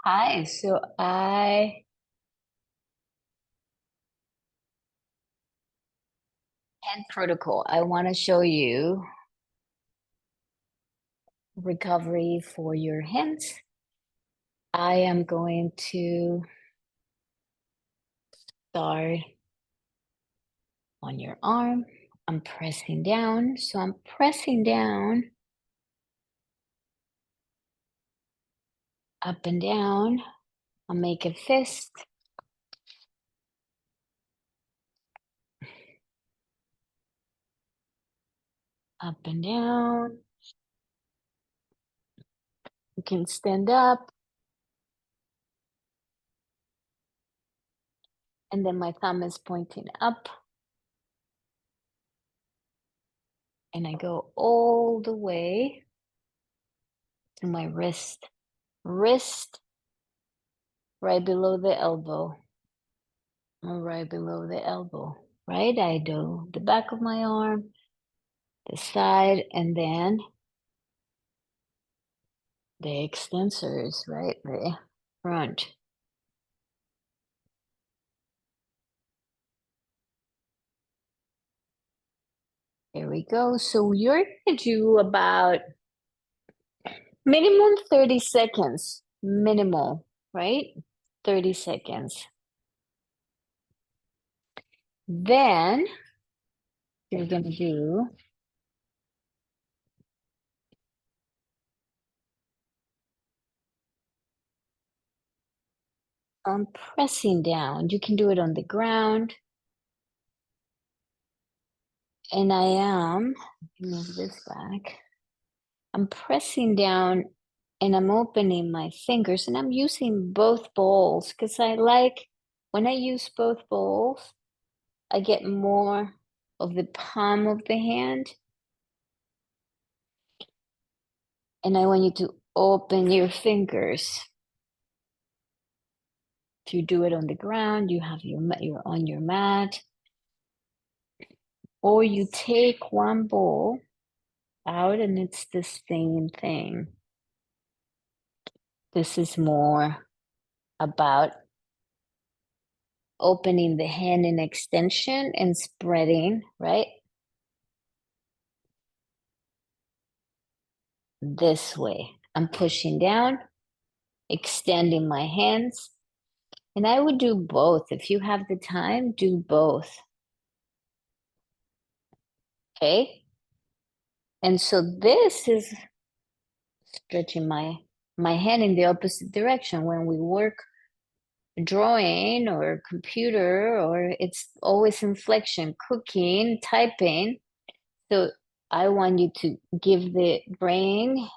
Hi, so I hand protocol. I want to show you recovery for your hands. I am going to start on your arm. I'm pressing down. So I'm pressing down, up and down. I'll make a fist. Up and down. You can stand up. And then my thumb is pointing up. And I go all the way to my wrist. Wrist right below the elbow. Right below the elbow, right? I do the back of my arm, the side, and then the extensors, right? The front. There we go. So you're gonna do about minimum 30 seconds, minimal, right? 30 seconds. Then you're gonna do pressing down. You can do it on the ground. And I am, move this back. I'm pressing down and I'm opening my fingers and I'm using both bowls because I like when I use both bowls, I get more of the palm of the hand. And I want you to open your fingers. If you do it on the ground, you have you're on your mat. Or you take one bowl out and it's the same thing. This is more about opening the hand in extension and spreading, right? This way. I'm pushing down, extending my hands. And I would do both. If you have the time, do both. Okay? And so this is stretching my hand in the opposite direction when we work drawing or computer, or it's always inflection, cooking, typing. So I want you to give the brain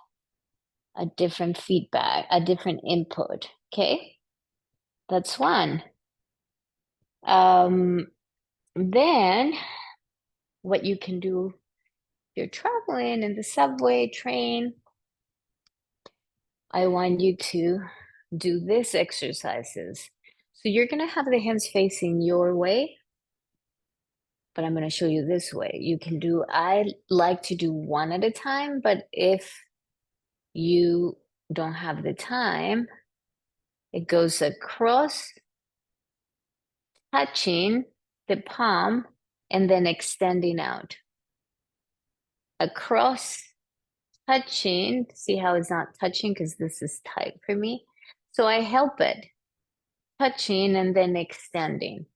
a different feedback, a different input. Okay? That's one. Then what you can do if you're traveling in the subway, train, I want you to do this exercises. So you're gonna have the hands facing your way, but I'm gonna show you this way. You can do, I like to do one at a time, but if you don't have the time, it goes across, touching the palm, and then extending out. Across, touching, see how it's not touching because this is tight for me. So I help it, touching and then extending.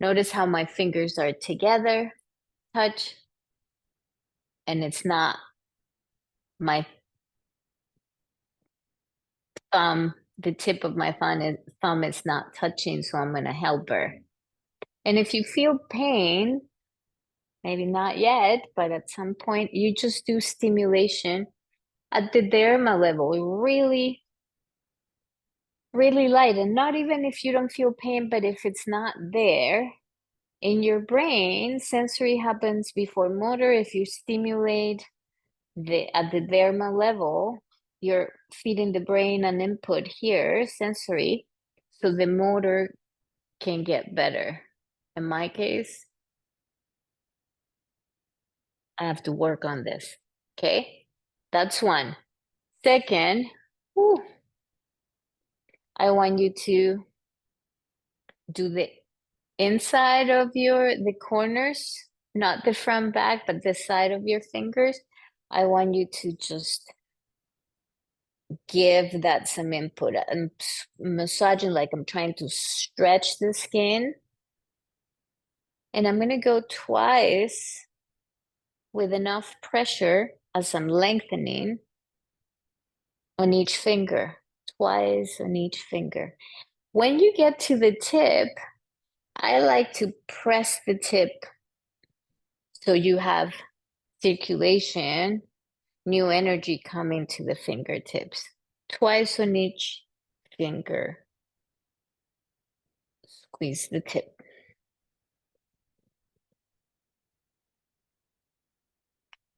Notice how my fingers are together, touch, and it's not my thumb, the tip of my thumb is not touching, so I'm gonna help her. And if you feel pain, maybe not yet, but at some point, you just do stimulation at the derma level, really really light. And not even if you don't feel pain, but if it's not there in your brain, sensory happens before motor. If you stimulate at the derma level, you're feeding the brain an input here, sensory, so the motor can get better. In my case, I have to work on this. Okay, that's one. Second, whew, I want you to do the inside of the corners, not the front back, but the side of your fingers. I want you to just give that some input. I'm massaging like I'm trying to stretch the skin. And I'm gonna go twice with enough pressure as I'm lengthening on each finger, twice on each finger. When you get to the tip, I like to press the tip so you have circulation, new energy coming to the fingertips. Twice on each finger. Squeeze the tip.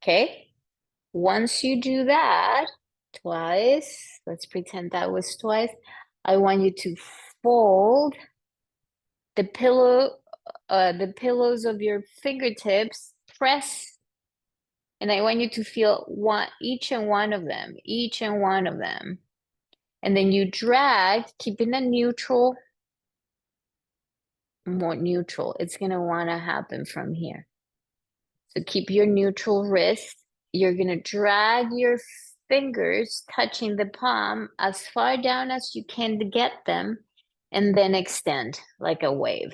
Okay? Once you do that twice, let's pretend that was twice, I want you to fold the pillows of your fingertips, press, and I want you to feel each and one of them. And then you drag, keeping a neutral, more neutral. It's gonna wanna happen from here. So keep your neutral wrist. You're gonna drag your fingers touching the palm as far down as you can to get them, and then extend like a wave.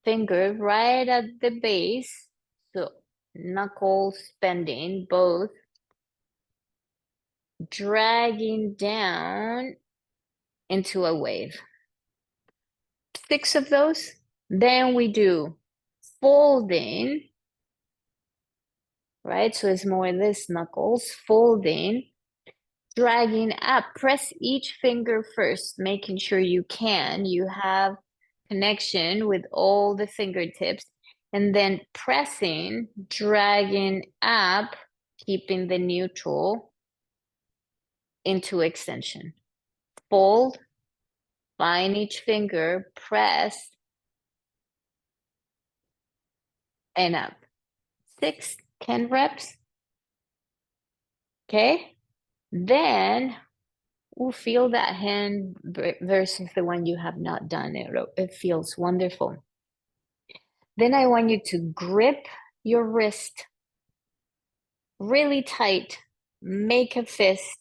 Finger right at the base, so knuckles bending, both dragging down into a wave. 6 of those. Then we do folding, right? So it's more this knuckles, folding, dragging up. Press each finger first, making sure you have connection with all the fingertips, and then pressing, dragging up, keeping the neutral into extension. Fold, find each finger, press, and up. 6, 10 reps. Okay? Then we'll feel that hand versus the one you have not done. It feels wonderful. Then I want you to grip your wrist really tight. Make a fist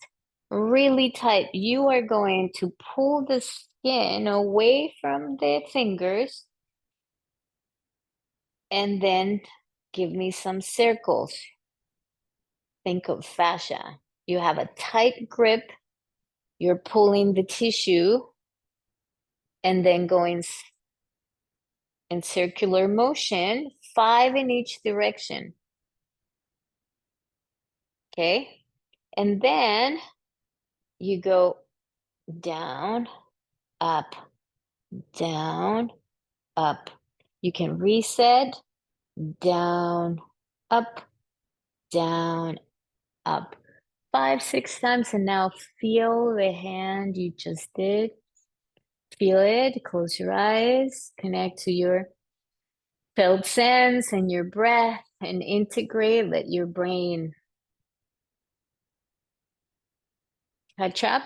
really tight. You are going to pull the skin away from the fingers and then give me some circles. Think of fascia. You have a tight grip. You're pulling the tissue and then going in circular motion, 5 in each direction. Okay? And then you go down, up, down, up. You can reset, down, up, 5, 6 times, and now feel the hand you just did. Feel it, close your eyes, connect to your felt sense and your breath, and integrate, let your brain catch up,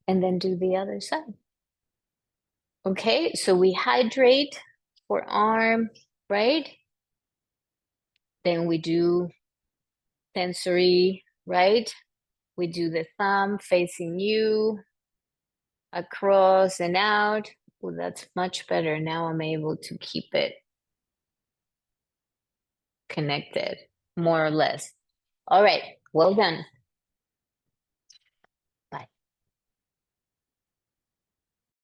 and then do the other side. Okay, so we hydrate for arm, right? Then we do sensory, right? We do the thumb facing you, across and out. Well, that's much better. Now I'm able to keep it connected, more or less. All right, well done.